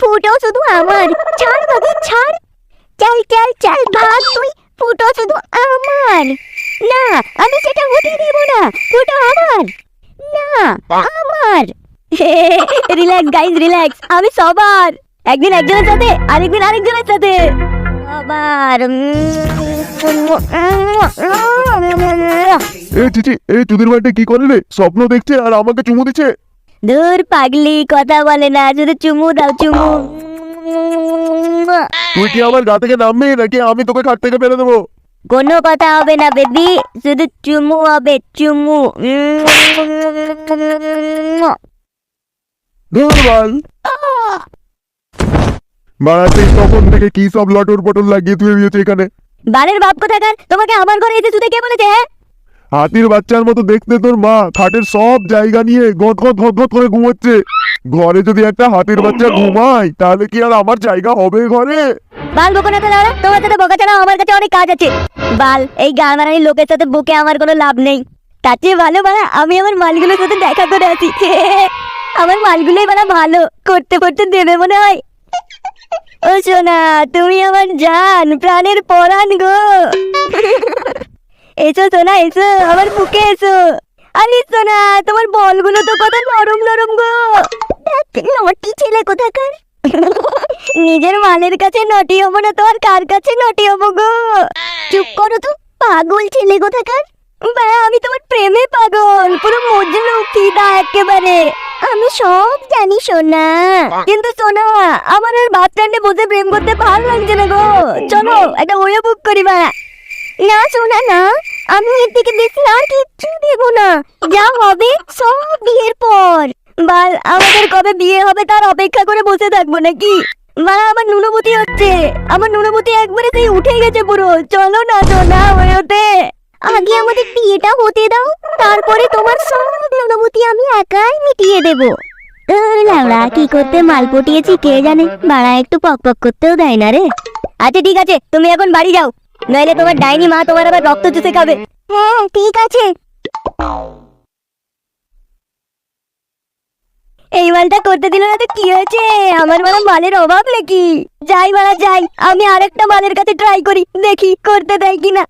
ফুটো শুধু আমার। ছাড় বাবু ছাড়, চল চল চল ভাগ তুই। ফুটো শুধু আমার। না, আমি সেটা হতে দেব না। ফুটো আমার না, আমার। Relax guys, relax. আমি সবার, একদিন একজনের সাথে, আরেকদিন আরেকজনের সাথে। আবার চিচি, এই চুদির বাড়িতে কি করে রে? স্বপ্ন দেখছে আর আমাকে চুমু দিচ্ছে। দূর পাগলি, কথা বলে না, শুধু চুমু দাও চুমু। তুই কি আমার গা থেকে নামবি নাকি আমি তোকে খাট থেকে ফেলে দেবো? কোনো কথা হবে না বেবি, শুধু চুমু হবে, চুমু। ধরবাল বাড়াতে তখন থেকে কি সব লটর পটর লাগিয়ে তুই দিয়েছে এখানে। বালের বাপ কোথাকার, তোমাকে আমার ঘরে এসে শুতে কে বলেছে? হ্যাঁ, হাতির বাচ্চার মতো দেখতে তোর মা খাটের সব জায়গা নিয়ে গদ গদ গদ গদ করে ঘুমোচ্ছে। ঘরে যদি একটা হাতির বাচ্চা ঘুমায় তাহলে কি আর আমার জায়গা হবে ঘরে? বাল বকো না তো লাউড়া, তোমার সাথে বকা ছাড়া আমার কাছে অনেক কাজ আছে। বাল, এই গান মারানি লোকের সাথে বকে আমার কোনো লাভ নেই। তার চেয়ে ভালো বাড়া আমি আমার মালগুলোর সাথে দেখা করে আসি। আমার মালগুলোই বাড়া ভালো, করতে করতে দেবে মনে হয়। ও সোনা, তুমি আমার জান, প্রাণের পরাণ গো। এসো সোনা, এসো আমার বুকে এসো। আরে সোনা, তোমার বলগুলো তো কত নরম নরম গো। নটি ছেলে কোথাকার। নিজের মালের কাছে নটি হবো না তো আর কার কাছে নটি হবো গো? চুপ করো তো, পাগল ছেলে কোথাকার। আমি তোমার প্রেমে পাগল, পুরো মজনু ফিদা একেবারে। আমি সব জানি সোনা, কিন্তু সোনা আমার আর বাস স্ট্যান্ডে বসে প্রেম করতে ভালো লাগছে না গো। চলো একটা ওয়ে বুক করি বাড়া। না সোনা না, আমি এর থেকে বেশি আর কিচ্ছু দেবো না। যা হবে সব বিয়ের পর। বাল, আমাদের কবে বিয়ে হবে তার অপেক্ষা করে বসে থাকবো নাকি? মা, আমার নুনবতী হচ্ছে, আমার নুনবতী একবারে সেই উঠে গেছে পুরো। চলো না সোনা ওতে, আগে আমাদের বিয়েটা হতে দাও, তারপরে তোমার সব নুনবতী আমি একাই মিটিয়ে দেবো। লাউড়া, কি করতে মাল পটিয়েছি কে জানে, বাড়া একটু পক পক করতেও দেয় না রে। আচ্ছা ঠিক আছে, তুমি এখন বাড়ি যাও, নইলে তোমার ডাইনি মা তোমার আবার রক্ত চুষে খাবে। হ্যাঁ ঠিক আছে। এই মালটা করতে দিল না তো কি হয়েছে? আমার মানে মালের অভাব নাকি? যাই মারা যাই, আমি আরেকটা মালের কাছে ট্রাই করি, দেখি করতে দেয় কিনা।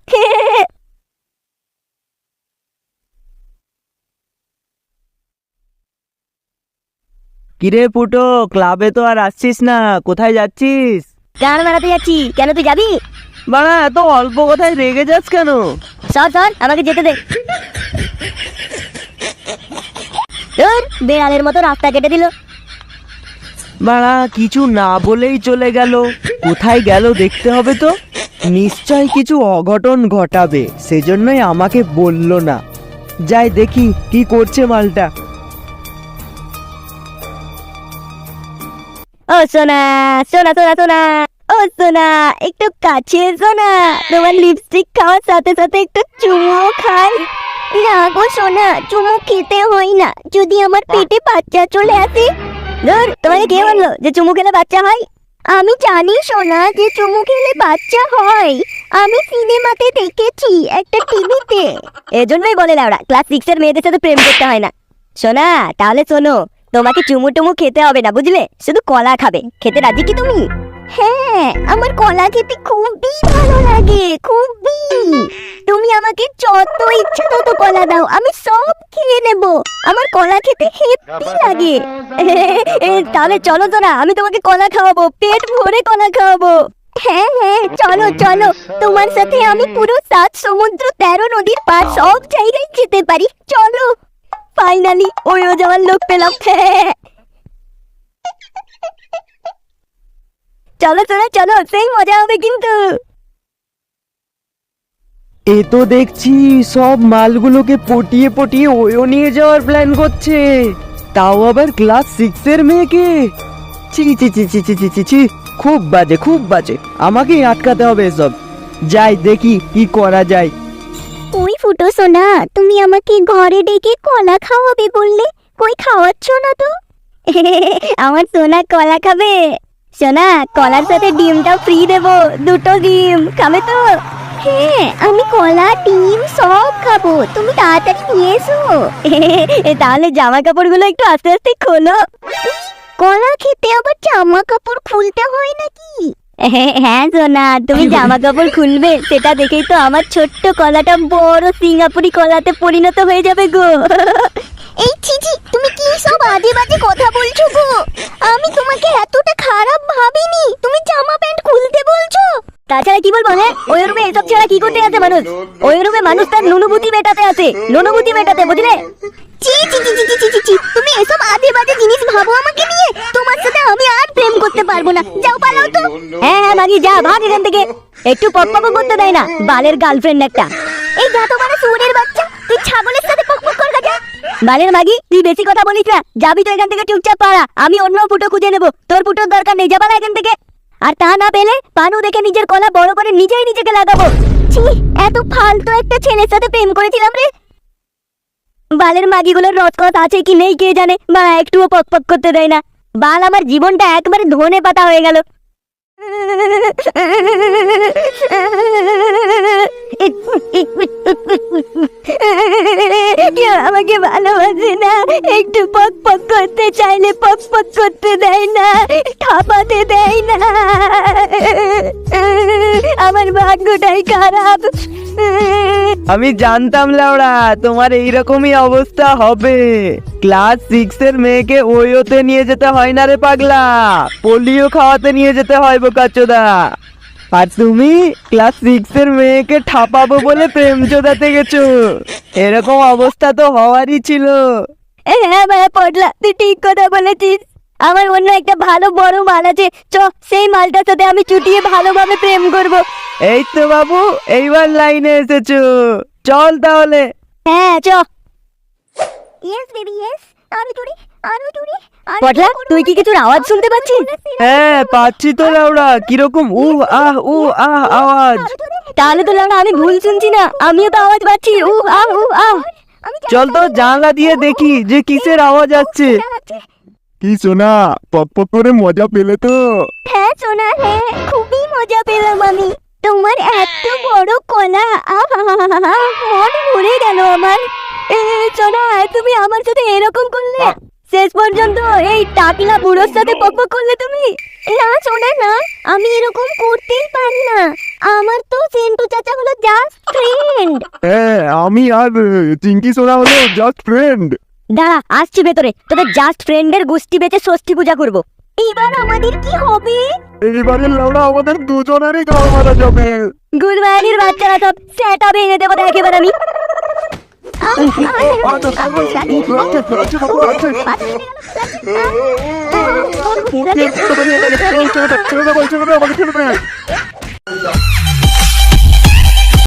কিরে পুটো, ক্লাবে তো আর আসছিস না, কোথায় যাচ্ছিস? গান মারাতে যাচ্ছি। কেন, তুই যাবি? বাড়া, এত অল্প কথায় রেগে যাস কেন? সর সর, আমাকে যেতে দে। বেড়ালের মতো রাস্তা কেটে দিল। বাড়া, কিছু না বলেই চলে গেল। কোথায় গেল দেখতে হবে তো, নিশ্চয় কিছু অঘটন ঘটাবে, সেজন্যই আমাকে বলল না। যাই দেখি কি করছে মালটা। ও সোনা, সোনা সোনা সোনা, ও সোনা একটু কাছে সোনা, তোমার লিপস্টিক খাওয়ার সাথে সাথে একটু চুমুও খাই। না গো সোনা, চুমু খেতে হয় না, যদি আমার পেটে বাচ্চা চলে আসে। ধর, তোমাকে কে বললো যে চুমু খেলে বাচ্চা হয়? আমি জানি সোনা যে চুমু খেলে বাচ্চা হয়, আমি সিনেমাতে দেখেছি, একটা টিভিতে। এজন্যই বলে লাউড়া ক্লাস 6 এর মেয়েদের সাথে প্রেম করতে হয় না। সোনা তাহলে শোনো, তোমাকে চুমু টুমু খেতে হবে না বুঝলে, শুধু কলা খাবে। খেতে রাজি কি তুমি? হ্যাঁ, আমার কলা খেতে খুবই ভালো লাগে, খুবই। তুমি আমাকে যত ইচ্ছা তত কলা দাও, আমি সব খেয়ে নেব। আমার কলা খেতে হেব্বি লাগে। তাহলে চলো তো না, আমি তোমাকে কলা খাওয়াবো, পেট ভরে কলা খাওয়াবো। হ্যাঁ হ্যাঁ চলো চলো, তোমার সাথে আমি পুরো 7 সমুদ্র 13 নদীর পার সব জায়গায় যেতে পারি। চলো, ফাইনালি ওইও যাওয়ার লোক পেলাম। চলো চলো চলো, সেই মজা হবে কিন্তু। এ তো দেখছি সব মালগুলোকে পটিয়ে পটিয়ে ওয়ো নিয়ে যাওয়ার প্ল্যান করছে, তাও আবার ক্লাস 6 এর মেয়েকে। ছি ছি ছি ছি ছি ছি ছি ছি, খুব বাজে, খুব বাজে। আমাকেই আটকাতে হবে এসব। যাই দেখি কি করা যায়। ওই ফুটো সোনা, তুমি আমাকে ঘরে ডেকে কলা খাওয়াবে বললে, কই খাওয়াচ্ছ না তো? আমার সোনা কলা খাবে। সোনা, কলার সাথে ডিমটাও ফ্রি দেবো, 2টো ডিম খাবে তো? হ্যাঁ, আমি কলা ডিম সব খাবো, তুমি তাড়াতাড়ি নিয়ে এসো। তাহলে জামা কাপড়গুলো একটু আস্তে আস্তে খোলো। কলা খেতে আবার জামা কাপড় খুলতে হয় নাকি? হ্যাঁ সোনা, তুমি জামা কাপড় খুলবে সেটা দেখেই তো আমার ছোট্ট কলাটা বড় সিঙ্গাপুরি কলাতে পরিণত হয়ে যাবে গো। এই চিচি, তুমি কি সব আজে বাজে কথা বলছো গো? আমি তোমাকে এতটা খারাপ ভাবিনি, তুমি জামা প্যান্ট খুলতে বলছো। তাছাড়া কি বলবো? হ্যাঁ, ওই রুমে এসব ছাড়া কি করতে আছে মানুষ? ওই রুমে মানুষ তার নুনুভূতি মেটাতে আছে, নুনুভূতি মেটাতে, বুঝলে? চি চি চি চি চি চি চি, তুমি এসব আজে বাজে জিনিস ভাবো আমাকে নিয়ে। তোমার সাথে আমি আর প্রেম করতে পারবো না, যাও পালাও তো। হ্যাঁ হ্যাঁ মাগি, যা ভাগ এখান থেকে। একটু পকপক করতে দেয় না, বালের গার্লফ্রেন্ড একটা। এই যা তো মানে শুয়োরের বাচ্চা, তুই ছাগলের সাথে পকপক কর গা, যা। বালের মাগি, তুই বেশি কথা বলিস না, যাবি তো এখান থেকে চুপচাপ পাড়া। আমি অন্য ফুটো খুঁজে নেবো, তোর ফুটোর দরকার নেই, যা পালা এখান থেকে। আর তা না পেলে পানু দেখে নিজের কলা বড় করে নিজেই নিজেকে লাগাবো। ছি, এত ফালতু একটা ছেলের সাথে প্রেম করেছিলাম রে। বালের মাগিগুলোর রসকত আছে কি নেই কে জানে, বা একটুও পকপক করতে দেয় না। বাল, আমার জীবনটা একবারে ধনে পাতা হয়ে গেল। কেউ আমাকে ভালোবাসে না, একটু পক পক করতে চাইলে পক পক করতে দেয় না, ঠাপাতে দেয় না। আমার ভাগ্যটাই খারাপ। আমি জানতাম লাউড়া তোমার এইরকমই অবস্থা হবে। ক্লাস 6 এর মেয়েকে ওয়োতে নিয়ে যেতে হয় না রে পাগলা, পোলিও খাওয়াতে নিয়ে যেতে হয় বোকাচোদা। আর তুমি ক্লাস 6 এর মেয়েকে ঠাপাবো বলে প্রেম চোদাতে গেছো। এরকম অবস্থা তো হওয়ারই ছিল। হ্যাঁ ভাইয়া পটলা, তুই ঠিক কথা বলেছিস। আমার অন্য একটা ভালো বড় মাল আছে, চ সেই মালটার সাথে আমি চুটিয়ে ভালোভাবে প্রেম করব। এই তো বাবু, এইবার লাইনে এসেছো, চল তাহলে। হ্যাঁ চ। ইয়েস বেবি ইয়েস, আমি চুরি, আমি চুরি। পটলা, তুই কি কিছুর আওয়াজ শুনতে পাচ্ছিস? হ্যাঁ পাচ্ছি তো লাউড়া, কিরকম উ আহ আওয়াজ। তাহলে তো লাউড়া আমি ভুল শুনছি না, আমিও তো আওয়াজ পাচ্ছি, আহ। চল তো জানলা দিয়ে দেখি যে কিসের আওয়াজ আসছে। কি সোনা, পক করে মজা পেলে তো? হ্যাঁ সোনা, হ্যাঁ খুবই মজা পেলাম আমি। তোমার এত বড় কলা, মন ভরে গেল আমার। সোনা, তুমি আমার সাথে এরকম করলে? শেষ পর্যন্ত এই টাকলা বুড়োর সাথে পকপক করলে তুমি? না সোনা না, আমি এরকম করতেই পারি না। আমার তো সেন্টু চাচা হলো জাস্ট ফ্রেন্ড। হ্যাঁ, আমি আর চিঙ্কি সোনা হলো জাস্ট ফ্রেন্ড। দাঁড়া, আসছি ভেতরে, তোদের জাস্ট ফ্রেন্ডের গোষ্ঠী বেঁচে ষষ্ঠী পূজা করবো। এবার আমাদের কি হবে? এইবারের লাউড়া আমাদের দুজনেরই গাল মারা যাবে। গুলবানির বাচ্চারা সব সেটা ভেঙে দেবো একেবারে আমি। ছেড়ে দে, ছেড়ে দে, আমাকে ছেড়ে দে।